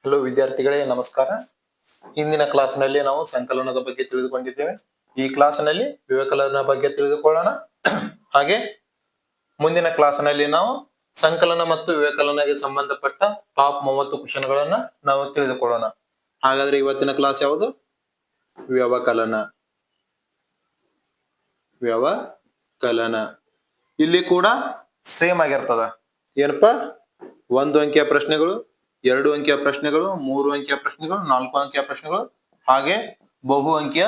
Hello ವಿದ್ಯಾರ್ಥಿಗಳೇ, ನಮಸ್ಕಾರ. ಇಂದಿನ ಕ್ಲಾಸ್ನಲ್ಲಿ ನಾವು ಸಂಕಲನದ ಬಗ್ಗೆ ತಿಳಿದುಕೊಂಡಿದ್ದೇವೆ. ಈ ಕ್ಲಾಸ್ನಲ್ಲಿ ವ್ಯವಕಲನ ಬಗ್ಗೆ ತಿಳಿದುಕೊಳ್ಳೋಣ. ಹಾಗೆ ಮುಂದಿನ ಕ್ಲಾಸ್ನಲ್ಲಿ ನಾವು ಸಂಕಲನ ಮತ್ತು ವ್ಯವಕಲನಗೆ ಸಂಬಂಧಪಟ್ಟ ಟಾಪ್ 30 ಕ್ವಶನ್ಗಳನ್ನ ನಾವು ತಿಳಿದುಕೊಳ್ಳೋಣ. ಹಾಗಾದ್ರೆ ಇವತ್ತಿನ ಕ್ಲಾಸ್ ಯಾವುದು? ವ್ಯವಕಲನ. ವ್ಯವಕಲನ ಇಲ್ಲಿ ಕೂಡ ಸೇಮ್ ಆಗಿರ್ತದ. ಏನಪ್ಪಾ? 1 ಅಂಕಿಯ ಪ್ರಶ್ನೆಗಳು, 2 ಅಂಕಿಯ ಪ್ರಶ್ನೆಗಳು, 3 ಅಂಕಿಯ ಪ್ರಶ್ನೆಗಳು, 4 ಅಂಕಿಯ ಪ್ರಶ್ನೆಗಳು, ಹಾಗೆ ಬಹು ಅಂಕಿಯ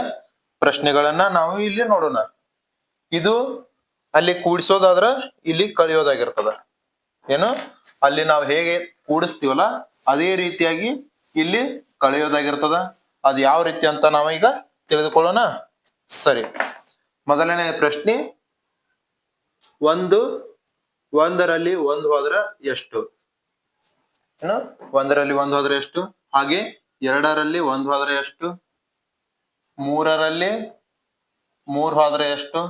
ಪ್ರಶ್ನೆಗಳನ್ನ ನಾವು ಇಲ್ಲಿ ನೋಡೋಣ. ಇದು ಅಲ್ಲಿ ಕೂಡಿಸೋದಾದ್ರ ಇಲ್ಲಿ ಕಳೆಯೋದಾಗಿರ್ತದ. ಏನು? ಅಲ್ಲಿ ನಾವು ಹೇಗೆ ಕೂಡಿಸ್ತೀವಲ್ಲ ಅದೇ ರೀತಿಯಾಗಿ ಇಲ್ಲಿ ಕಳೆಯೋದಾಗಿರ್ತದ. ಅದು ಯಾವ ರೀತಿ ಅಂತ ನಾವು ಈಗ ತಿಳಿದುಕೊಳ್ಳೋಣ. ಸರಿ, ಮೊದಲನೇ ಪ್ರಶ್ನೆ, ಒಂದರಲ್ಲಿ 1 ಹೋದ್ರ ಎಷ್ಟು? ಏನು? 1ರಲ್ಲಿ 1 ಹೋದ್ರೆ ಎಷ್ಟು? ಹಾಗೆ 2ರಲ್ಲಿ 1 ಹೋದ್ರೆ ಎಷ್ಟು? 3ರಲ್ಲಿ 3 ಹೋದ್ರೆ ಎಷ್ಟು?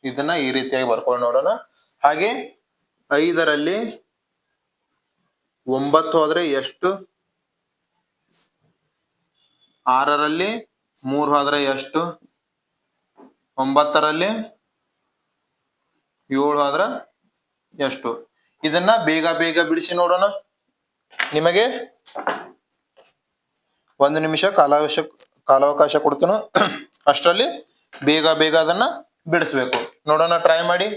ಇದನ್ನ ಈ ರೀತಿಯಾಗಿ ಬರ್ಕೊಂಡು ನೋಡೋಣ. ಹಾಗೆ 5ರಲ್ಲಿ 9 ಹೋದ್ರೆ ಎಷ್ಟು? 6ರಲ್ಲಿ 3 ಹೋದ್ರೆ ಎಷ್ಟು? 9ರಲ್ಲಿ 7 ಹೋದ್ರ ಎಷ್ಟು? ಇದನ್ನ ಬೇಗ ಬೇಗ ಬಿಡಿಸಿ ನೋಡೋಣ. ನಿಮಗೆ 1 ನಿಮಿಷ ಕಾಲಾವಕಾಶ ಕೊಡ್ತೇನೆ. ಅಷ್ಟರಲ್ಲಿ ಬೇಗ ಬೇಗ ಅದನ್ನ ಬಿಡಿಸ್ಬೇಕು. ನೋಡೋಣ, ಟ್ರೈ ಮಾಡಿ.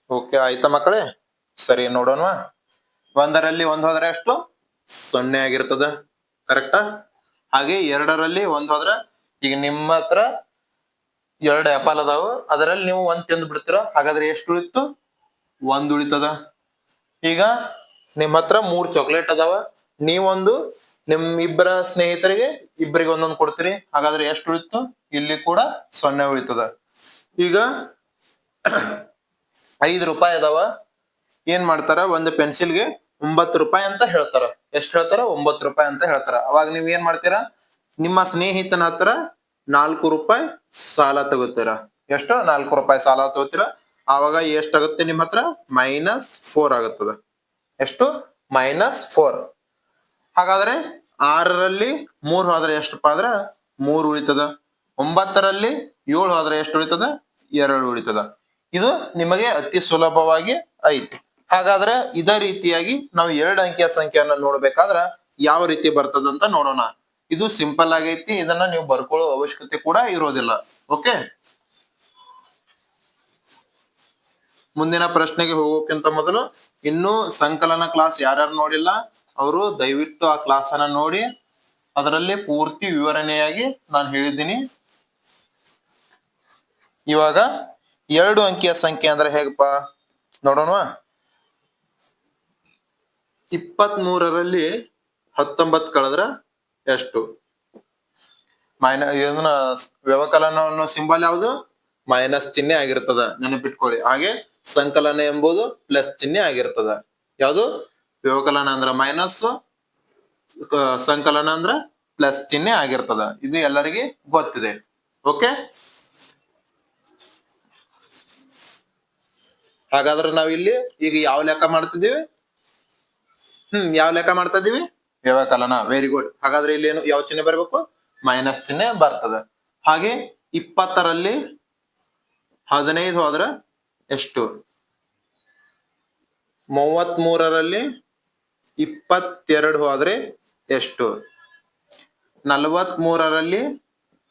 ಓಕೆ, ಆಯ್ತಾ ಮಕ್ಕಳೇ? ಸರಿ, ನೋಡೋಣ. 1ರಲ್ಲಿ 1 ಹೋದ್ರೆ ಎಷ್ಟು? 0 ಆಗಿರ್ತದ. ಕರೆಕ್ಟಾ? ಹಾಗೆ 2ರಲ್ಲಿ 1 ಹೋದ್ರ, ಈಗ ನಿಮ್ಮ ಹತ್ರ 2 ಆಪಲ್ ಅದಾವ, ಅದರಲ್ಲಿ ನೀವು 1 ತಿಂದು ಬಿಡ್ತೀರ. ಹಾಗಾದ್ರೆ ಎಷ್ಟು ಉಳಿತು? 1 ಉಳಿತದ. ಈಗ ನಿಮ್ಮ ಹತ್ರ 3 ಚಾಕ್ಲೇಟ್ ಅದಾವ, ನೀವೊಂದು ನಿಮ್ ಇಬ್ಬರ ಸ್ನೇಹಿತರಿಗೆ ಇಬ್ಬರಿಗೆ ಒಂದೊಂದು ಕೊಡ್ತೀರಿ. ಹಾಗಾದ್ರೆ ಎಷ್ಟು ಉಳಿತು? ಇಲ್ಲಿ ಕೂಡ 0 ಉಳಿತದ. ಈಗ 5 ರೂಪಾಯಿ ಅದಾವ. ಏನ್ ಮಾಡ್ತಾರ? ಒಂದು ಪೆನ್ಸಿಲ್ಗೆ 9 ರೂಪಾಯಿ ಅಂತ ಹೇಳ್ತಾರ. ಎಷ್ಟು ಹೇಳ್ತಾರ? 9 ರೂಪಾಯಿ ಅಂತ ಹೇಳ್ತಾರ. ಅವಾಗ ನೀವ್ ಏನ್ ಮಾಡ್ತೀರಾ? ನಿಮ್ಮ ಸ್ನೇಹಿತನ ಹತ್ರ 4 ರೂಪಾಯಿ ಸಾಲ ತಗೋತೀರ. ಎಷ್ಟು? 4 ರೂಪಾಯಿ ಸಾಲ ತಗೋತೀರ. ಆವಾಗ ಎಷ್ಟಾಗುತ್ತೆ ನಿಮ್ಮ ಹತ್ರ? -4 ಆಗುತ್ತದ. ಎಷ್ಟು? -4. ಹಾಗಾದ್ರೆ 6ರಲ್ಲಿ 3 ಹೋದ್ರೆ ಎಷ್ಟಪ್ಪ ಅಂದ್ರ 3 ಉಳಿತದ. 9ರಲ್ಲಿ 7 ಹೋದ್ರೆ ಎಷ್ಟು ಉಳಿತದ? 2 ಉಳಿತದ. ಇದು ನಿಮಗೆ ಅತಿ ಸುಲಭವಾಗಿ ಐತಿ. ಹಾಗಾದ್ರೆ ಇದೇ ರೀತಿಯಾಗಿ ನಾವು 2 ಅಂಕಿಯ ಸಂಖ್ಯೆಯನ್ನ ನೋಡ್ಬೇಕಾದ್ರ ಯಾವ ರೀತಿ ಬರ್ತದಂತ ನೋಡೋಣ. ಇದು ಸಿಂಪಲ್ ಆಗೈತಿ. ಇದನ್ನ ನೀವು ಬರ್ಕೊಳ್ಳೋ ಅವಶ್ಯಕತೆ ಕೂಡ ಇರೋದಿಲ್ಲ. ಓಕೆ, ಮುಂದಿನ ಪ್ರಶ್ನೆಗೆ ಹೋಗೋಕ್ಕಿಂತ ಮೊದಲು ಇನ್ನೂ ಸಂಕಲನ ಕ್ಲಾಸ್ ಯಾರ್ಯಾರು ನೋಡಿಲ್ಲ ಅವರು ದಯವಿಟ್ಟು ಆ ಕ್ಲಾಸ್ ಅನ್ನ ನೋಡಿ. ಅದರಲ್ಲಿ ಪೂರ್ತಿ ವಿವರಣೆಯಾಗಿ ನಾನು ಹೇಳಿದ್ದೀನಿ. ಇವಾಗ 2 ಅಂಕಿಯ ಸಂಖ್ಯೆ ಅಂದ್ರೆ ಹೇಗಪ್ಪ ನೋಡೋಣ. 23ರಲ್ಲಿ 19 ಕಳೆದ್ರ ಎಷ್ಟು? ಇದನ್ನ ವ್ಯವಕಲನವನ್ನು ಸಿಂಬಲ್ ಯಾವುದು? ಮೈನಸ್ ಚಿಹ್ನೆ ಆಗಿರ್ತದ, ನೆನಪಿಟ್ಕೊಳ್ಳಿ. ಹಾಗೆ ಸಂಕಲನ ಎಂಬುದು ಪ್ಲಸ್ ಚಿಹ್ನೆ ಆಗಿರ್ತದ. ಯಾವುದು? ವ್ಯವಕಲನ ಅಂದ್ರ ಮೈನಸ್, ಸಂಕಲನ ಅಂದ್ರ ಪ್ಲಸ್ ಚಿಹ್ನೆ ಆಗಿರ್ತದ. ಇದು ಎಲ್ಲರಿಗೆ ಗೊತ್ತಿದೆ. ಓಕೆ, ಹಾಗಾದ್ರೆ ನಾವಿಲ್ಲಿ ಈಗ ಯಾವ ಲೆಕ್ಕ ಮಾಡ್ತಿದೀವಿ? ಯಾವ ಲೆಕ್ಕ ಮಾಡ್ತಾ ಇದೀವಿ? ವ್ಯವಕಲನ. Very good. ಹಾಗಾದ್ರೆ ಇಲ್ಲಿ ಏನು ಯಾವ ಚಿಹ್ನೆ ಬರಬೇಕು? ಮೈನಸ್ ಚಿಹ್ನೆ ಬರ್ತದ. ಹಾಗೆ 20ರಲ್ಲಿ 15 ಹೋದ್ರ ಎಷ್ಟು? 33ರಲ್ಲಿ 22 ಹೋದ್ರೆ ಎಷ್ಟು? 43ರಲ್ಲಿ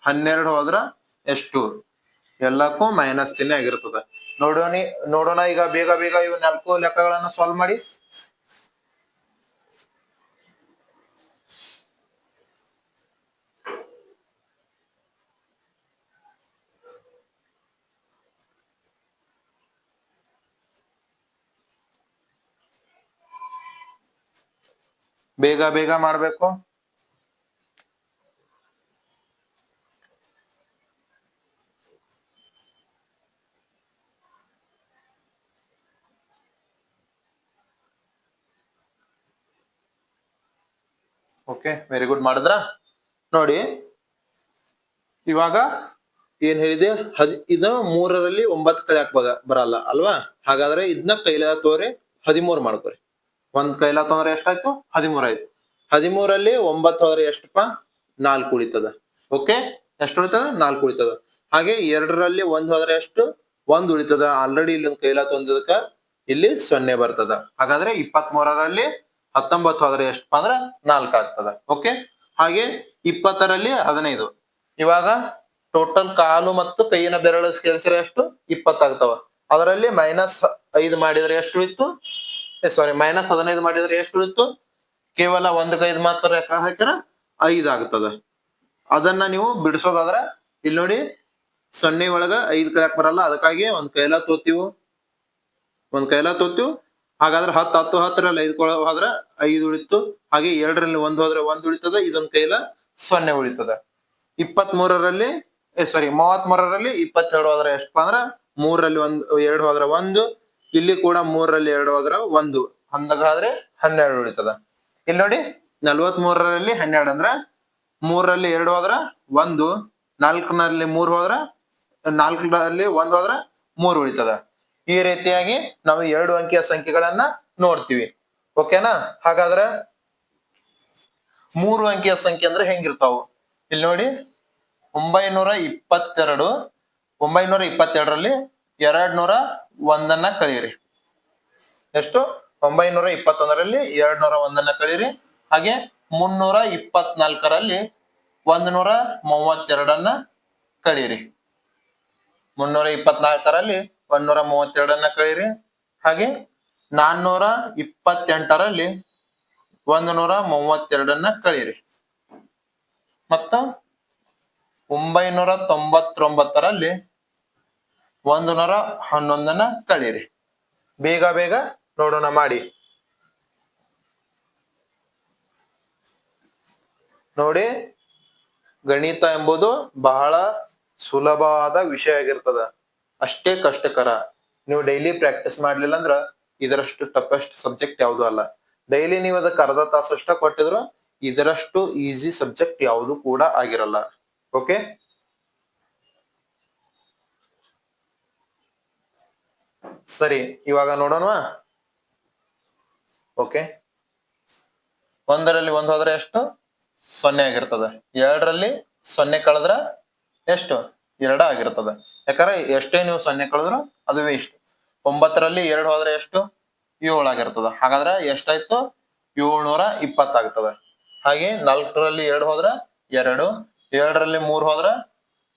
12 ಹೋದ್ರ ಎಷ್ಟು ಎಲ್ಲಕ್ಕೂ ಮೈನಸ್ ಚಿಹ್ನೆ ಆಗಿರ್ತದ. ನೋಡೋಣ ಈಗ ಬೇಗ ಬೇಗ ಇವ್ 4 ಲೆಕ್ಕಗಳನ್ನ ಸಾಲ್ವ್ ಮಾಡಿ. ಬೇಗ ಬೇಗ ಮಾಡ್ಬೇಕು. Okay, very good. ಮಾಡಿದ್ರ ನೋಡಿ, ಇವಾಗ ಏನ್ ಹೇಳಿದೆ, ಇದು 3ರಲ್ಲಿ 9 ಕಲಿಯಾಕ್ ಬರಲ್ಲ ಅಲ್ವಾ? ಹಾಗಾದ್ರೆ ಇದನ್ನ ಕೈಲ ತೋರಿ 13 ಮಾಡ್ಕೊರಿ. ಒಂದ್ ಕೈಲ ತೊಂದ್ರೆ ಎಷ್ಟಾಯ್ತು? 13 ಆಯ್ತು. 13ರಲ್ಲಿ 9 ಹೋದ್ರೆ ಎಷ್ಟಪ್ಪ? 4 ಉಳಿತದ. ಓಕೆ, ಎಷ್ಟು ಉಳಿತದ? 4 ಉಳಿತದ. ಹಾಗೆ 2ರಲ್ಲಿ 1 ಹೋದ್ರೆ ಎಷ್ಟು? 1 ಉಳಿತದ. ಆಲ್ರೆಡಿ ಇಲ್ಲಿ ಒಂದು ಕೈಲ ತೊಂದಿದಕ್ಕ ಇಲ್ಲಿ 0 ಬರ್ತದ. ಹಾಗಾದ್ರೆ 23ರಲ್ಲಿ 19 ಹೋದ್ರೆ ಎಷ್ಟಪ್ಪ ಅಂದ್ರ 4 ಆಗ್ತದ. ಓಕೆ, ಹಾಗೆ 20ರಲ್ಲಿ 15. ಇವಾಗ ಟೋಟಲ್ ಕಾಲು ಮತ್ತು ಕೈಯಿನ ಬೆರಳು ಸೇರಿಸಿದ್ರೆ ಎಷ್ಟು? 20 ಆಗ್ತಾವ. ಅದರಲ್ಲಿ -5 ಮಾಡಿದ್ರೆ ಎಷ್ಟು ಉಳಿತು? ಸಾರಿ, -15 ಮಾಡಿದ್ರೆ ಎಷ್ಟು ಉಳಿತು? ಕೇವಲ ಒಂದು ಕೈದು ಮಾತ್ರ ಲೆಕ್ಕ ಹಾಕಿರ 5 ಆಗ್ತದ. ಅದನ್ನ ನೀವು ಬಿಡಿಸೋದಾದ್ರ ಇಲ್ಲಿ ನೋಡಿ, 0 ಒಳಗ 5 ಕಲಿಯಾಕ್ ಬರಲ್ಲ, ಅದಕ್ಕಾಗಿ ಒಂದ್ ಕೈಲ ತೋತೀವಿ. ಹಾಗಾದ್ರೆ 10 10 10ರಲ್ಲಿ 5 ಹೋದ್ರ 5 ಉಳಿತು. ಹಾಗೆ 2ರಲ್ಲಿ 1 ಹೋದ್ರೆ 1 ಉಳಿತದ. ಇದೊಂದ್ ಕೈಲ 0 ಉಳಿತದ. 33ರಲ್ಲಿ 22 ಹೋದ್ರೆ ಎಷ್ಟಪ್ಪ ಅಂದ್ರ 3ರಲ್ಲಿ 2 ಹೋದ್ರ 1. ಇಲ್ಲಿ ಕೂಡ 3ರಲ್ಲಿ 2 ಹೋದ್ರ 1. ಹಂಗಾದ್ರೆ 12 ಉಳಿತದ. ಇಲ್ಲಿ ನೋಡಿ, 43ರಲ್ಲಿ 12 ಅಂದ್ರ 3ರಲ್ಲಿ 2 ಹೋದ್ರ 1, 4ನಲ್ಲಿ 3 ಹೋದ್ರ 4ರಲ್ಲಿ 1 ಹೋದ್ರ 3 ಉಳಿತದ. ಈ ರೀತಿಯಾಗಿ ನಾವು 2 ಅಂಕಿಯ ಸಂಖ್ಯೆಗಳನ್ನ ನೋಡ್ತೀವಿ. ಓಕೆನಾ? ಹಾಗಾದ್ರೆ 3 ಅಂಕಿಯ ಸಂಖ್ಯೆ ಅಂದ್ರೆ ಹೆಂಗಿರ್ತಾವು? ಇಲ್ಲಿ ನೋಡಿ, 922ರಲ್ಲಿ 201 ಕಳೀರಿ. ಎಷ್ಟು? 921ರಲ್ಲಿ 201 ಕಳೀರಿ. ಹಾಗೆ 324ರಲ್ಲಿ 132 ಕಳೀರಿ. 324ರಲ್ಲಿ 132 ಕಳೀರಿ. ಹಾಗೆ 428ರಲ್ಲಿ 132 ಕಳೀರಿ. ಮತ್ತು 999ರಲ್ಲಿ 111 ಕಳೀರಿ. ಬೇಗ ಬೇಗ ನೋಡೋಣ ಮಾಡಿ. ನೋಡಿ, ಗಣಿತ ಎಂಬುದು ಬಹಳ ಸುಲಭವಾದ ವಿಷಯ ಆಗಿರ್ತದ, ಅಷ್ಟೇ ಕಷ್ಟಕರ. ನೀವು ಡೈಲಿ ಪ್ರಾಕ್ಟೀಸ್ ಮಾಡ್ಲಿಲ್ಲ ಅಂದ್ರ ಇದರಷ್ಟು ಟಫೆಸ್ಟ್ ಸಬ್ಜೆಕ್ಟ್ ಯಾವುದು ಅಲ್ಲ. ಡೈಲಿ ನೀವು ಅದಕ್ಕೆ ಅರ್ಧ ತಾಸು ಅಷ್ಟ ಕೊಟ್ಟಿದ್ರು ಇದರಷ್ಟು ಈಸಿ ಸಬ್ಜೆಕ್ಟ್ ಯಾವುದು ಕೂಡ ಆಗಿರಲ್ಲ. ಓಕೆ, ಸರಿ, ಇವಾಗ ನೋಡೋಣವಾ? ಓಕೆ, 1ರಲ್ಲಿ 1 ಹೋದ್ರೆ ಎಷ್ಟು? 0 ಆಗಿರ್ತದ. 2ರಲ್ಲಿ 0 ಕಳೆದ್ರ ಎಷ್ಟು? 2 ಆಗಿರ್ತದ. ಯಾಕಂದ್ರೆ ಎಷ್ಟೇ ನೀವು 0 ಕಳೆದ್ರು ಅದು ವೇಸ್ಟ್. 9ರಲ್ಲಿ 2 ಹೋದ್ರೆ ಎಷ್ಟು? 7 ಆಗಿರ್ತದ. ಹಾಗಾದ್ರೆ ಎಷ್ಟಾಯ್ತು? 720 ಆಗ್ತದ. ಹಾಗೆ 4ರಲ್ಲಿ 2 ಹೋದ್ರ 2, 2ರಲ್ಲಿ 3 ಹೋದ್ರ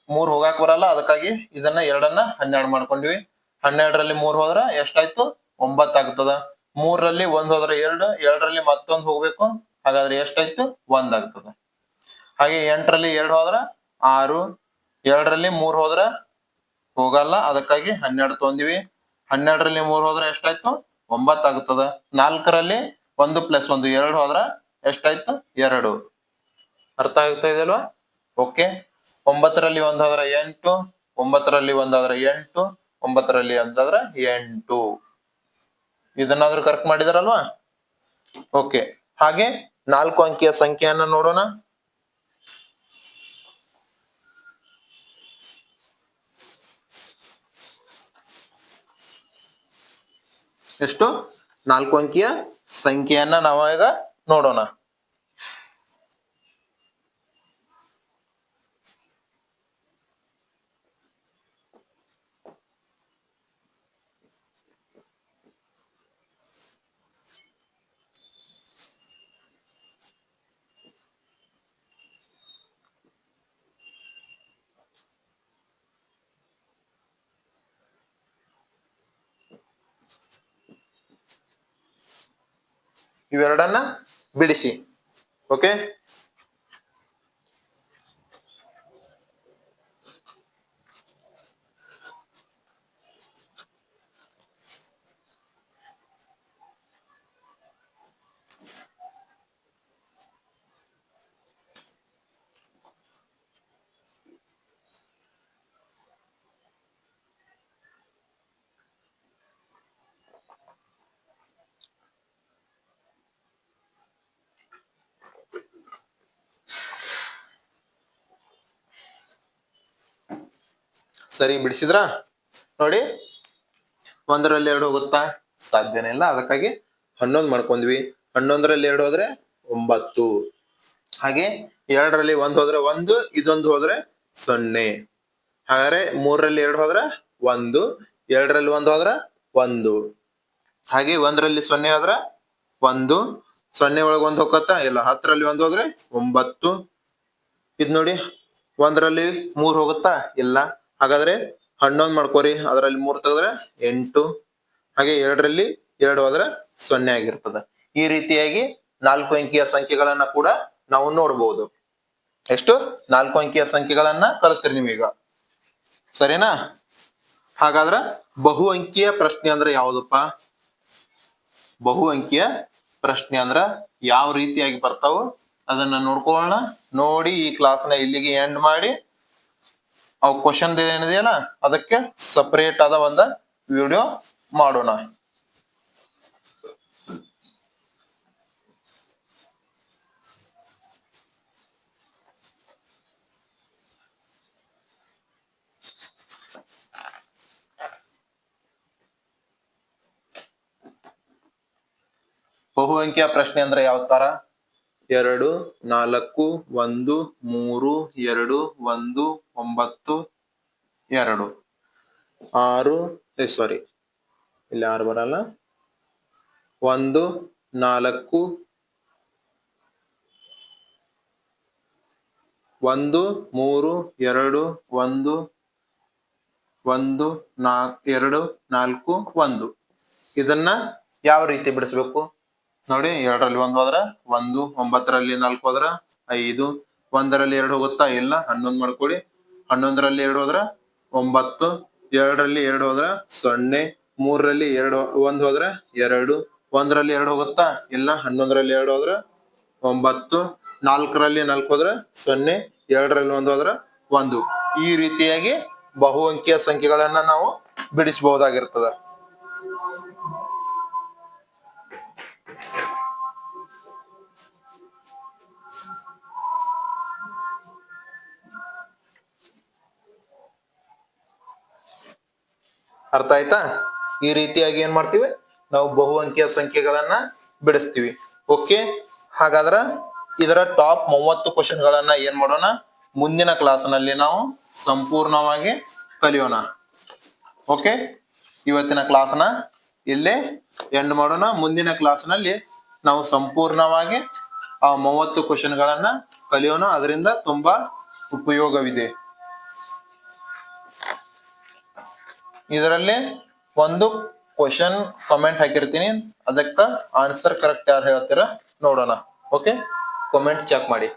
3 ಹೋಗಾಕ್ ಬರಲ್ಲ, ಅದಕ್ಕಾಗಿ ಇದನ್ನ 2ನ್ನ 12 ಮಾಡ್ಕೊಂಡ್ವಿ. 12ರಲ್ಲಿ 3 ಹೋದ್ರ ಎಷ್ಟಾಯ್ತು? 9 ಆಗ್ತದ. 3ರಲ್ಲಿ 1 ಹೋದ್ರ 2, 2ರಲ್ಲಿ ಮತ್ತೊಂದು ಹೋಗ್ಬೇಕು, ಹಾಗಾದ್ರೆ ಎಷ್ಟಾಯ್ತು? 1 ಆಗ್ತದ. ಹಾಗೆ 8ರಲ್ಲಿ 2 ಹೋದ್ರ 6, 2ರಲ್ಲಿ 3 ಹೋದ್ರ ಹೋಗಲ್ಲ, ಅದಕ್ಕಾಗಿ 12 ತೊಂದಿವಿ. 12ರಲ್ಲಿ 3 ಹೋದ್ರ ಎಷ್ಟಾಯ್ತು? 9 ಆಗ್ತದ. 4ರಲ್ಲಿ 1 + 1 2 ಹೋದ್ರ ಎಷ್ಟಾಯ್ತು? 2. ಅರ್ಥ ಆಗ್ತಾ ಇದೆಯಲ್ವಾ? ಓಕೆ, 9ರಲ್ಲಿ 1 ಹೋದ್ರ 8, 9ರಲ್ಲಿ 1 ಆದ್ರ 8, 9ರಲ್ಲಿ 1 ಆದ್ರ 8. ಇದನ್ನಾದ್ರೂ ಕರೆಕ್ಟ್ ಮಾಡಿದಾರಲ್ವಾ? ಓಕೆ, ಹಾಗೆ 4 ಅಂಕಿಯ ಸಂಖ್ಯೆಯನ್ನ ನೋಡೋಣ. ಎಷ್ಟು? 4 ಅಂಕಿಯ ಸಂಖ್ಯೆಯನ್ನ ನಾವು ಈಗ ನೋಡೋಣ. ಇವೆರಡನ್ನ ಬಿಡಿಸಿ. ಓಕೆ, ಸರಿ ಬಿಡಿಸಿದ್ರ ನೋಡಿ. ಒಂದರಲ್ಲಿ ಎರಡು ಹೋಗುತ್ತಾ? ಸಾಧ್ಯನೇ ಇಲ್ಲ. ಅದಕ್ಕಾಗಿ 11 ಮಾಡ್ಕೊಂಡ್ವಿ. 11ರಲ್ಲಿ 2 ಹೋದ್ರೆ 9. ಹಾಗೆ 2ರಲ್ಲಿ 1 ಹೋದ್ರೆ 1, ಇದೊಂದು ಹೋದ್ರೆ 0. ಹಾಗಾದ್ರೆ 3ರಲ್ಲಿ 2 ಹೋದ್ರೆ 1, 2ರಲ್ಲಿ 1 ಹೋದ್ರೆ 1. ಹಾಗೆ 1ರಲ್ಲಿ 0 ಹೋದ್ರೆ 1, 0 ಒಳಗೆ 1 ಹೋಗತ್ತಾ? ಇಲ್ಲ. 10ರಲ್ಲಿ 1 ಹೋದ್ರೆ 9. ಇದ್ ನೋಡಿ, 1ರಲ್ಲಿ 3 ಹೋಗುತ್ತಾ? ಇಲ್ಲ. ಹಾಗಾದ್ರೆ 11 ಮಾಡ್ಕೋರಿ. ಅದರಲ್ಲಿ 3 ತೆಗೆದ್ರೆ 8. ಹಾಗೆ 2ರಲ್ಲಿ 2 ಹೋದ್ರೆ 0 ಆಗಿರ್ತದ. ಈ ರೀತಿಯಾಗಿ 4 ಅಂಕಿಯ ಸಂಖ್ಯೆಗಳನ್ನ ಕೂಡ ನಾವು ನೋಡಬಹುದು. ಎಷ್ಟು? 4 ಅಂಕಿಯ ಸಂಖ್ಯೆಗಳನ್ನ ಕಲಿತ್ರಿ ನೀವೀಗ. ಸರಿನಾ? ಹಾಗಾದ್ರ ಬಹು ಅಂಕಿಯ ಪ್ರಶ್ನೆ ಅಂದ್ರೆ ಯಾವ್ದಪ್ಪ? ಬಹು ಅಂಕಿಯ ಪ್ರಶ್ನೆ ಅಂದ್ರ ಯಾವ ರೀತಿಯಾಗಿ ಬರ್ತಾವು ಅದನ್ನ ನೋಡ್ಕೊಳ್ಳೋಣ. ನೋಡಿ ಈ ಕ್ಲಾಸ್ನ ಇಲ್ಲಿಗೆ ಎಂಡ್ ಮಾಡಿ, ಅವು ಕ್ವಶನ್ ಏನಿದೆಯಲ್ಲ ಅದಕ್ಕೆ ಸಪರೇಟ್ ಆದ ಒಂದು ವಿಡಿಯೋ ಮಾಡೋಣ. ಬಹು ಅಂಕಿಯ ಪ್ರಶ್ನೆ ಅಂದ್ರೆ ಯಾವ ತರ? 2, 4, 1, 3, 2, 1, 9, 2, 6. ಸಾರಿ, ಇಲ್ಲಿ 6 ಬರಲ್ಲ. 1, 4, 1, 3, 2, 1, 1, 2, 4, 1. ಇದನ್ನ ಯಾವ ರೀತಿ ಬಿಡಿಸ್ಬೇಕು ನೋಡಿ. 2ರಲ್ಲಿ 1 ಹೋದ್ರ 1, 9ರಲ್ಲಿ 4 ಹೋದ್ರ 5, 1ರಲ್ಲಿ 2 ಹೋಗುತ್ತಾ? ಇಲ್ಲ. 11 ಮಾಡ್ಕೊಳ್ಳಿ. 11ರಲ್ಲಿ 2 ಹೋದ್ರ 9, 2ರಲ್ಲಿ 2 ಹೋದ್ರ 0, 3ರಲ್ಲಿ 1 ಹೋದ್ರ 2, 1ರಲ್ಲಿ 2 ಹೋಗುತ್ತಾ? ಇಲ್ಲ. 11ರಲ್ಲಿ 2 ಹೋದ್ರ 9, 4ರಲ್ಲಿ 4 ಹೋದ್ರ 0, 2ರಲ್ಲಿ 1 ಹೋದ್ರ 1. ಈ ರೀತಿಯಾಗಿ ಬಹು ಅಂಕಿಯ ಸಂಖ್ಯೆಗಳನ್ನ ನಾವು ಬಿಡಿಸಬಹುದಾಗಿರ್ತದ. ಅರ್ಥ ಆಯ್ತಾ? ಈ ರೀತಿಯಾಗಿ ಏನ್ ಮಾಡ್ತೀವಿ ನಾವು? ಬಹು ಅಂಕಿಯ ಸಂಖ್ಯೆಗಳನ್ನ ಬಿಡಿಸ್ತೀವಿ. ಓಕೆ, ಹಾಗಾದ್ರ ಇದರ ಟಾಪ್ 30 ಕ್ವಶನ್ ಗಳನ್ನ ಏನ್ ಮಾಡೋಣ? ಮುಂದಿನ ಕ್ಲಾಸ್ ನಲ್ಲಿ ನಾವು ಸಂಪೂರ್ಣವಾಗಿ ಕಲಿಯೋಣ. ಓಕೆ, ಇವತ್ತಿನ ಕ್ಲಾಸ್ನ ಇಲ್ಲೇ ಎಂಡ್ ಮಾಡೋಣ. ಮುಂದಿನ ಕ್ಲಾಸ್ ನಲ್ಲಿ ನಾವು ಸಂಪೂರ್ಣವಾಗಿ ಆ 30 ಕ್ವಶನ್ ಗಳನ್ನ ಕಲಿಯೋಣ. ಅದರಿಂದ ತುಂಬಾ ಉಪಯೋಗವಿದೆ. ಇದರಲ್ಲಿ ಒಂದು ಕ್ವಶನ್ ಕಮೆಂಟ್ ಹಾಕಿರ್ತೀನಿ, ಅದಕ್ಕ ಆನ್ಸರ್ ಕರೆಕ್ಟ್ ಯಾರು ಹೇಳ್ತೀರಾ ನೋಡೋಣ. ಓಕೆ, ಕಮೆಂಟ್ ಚೆಕ್ ಮಾಡಿ.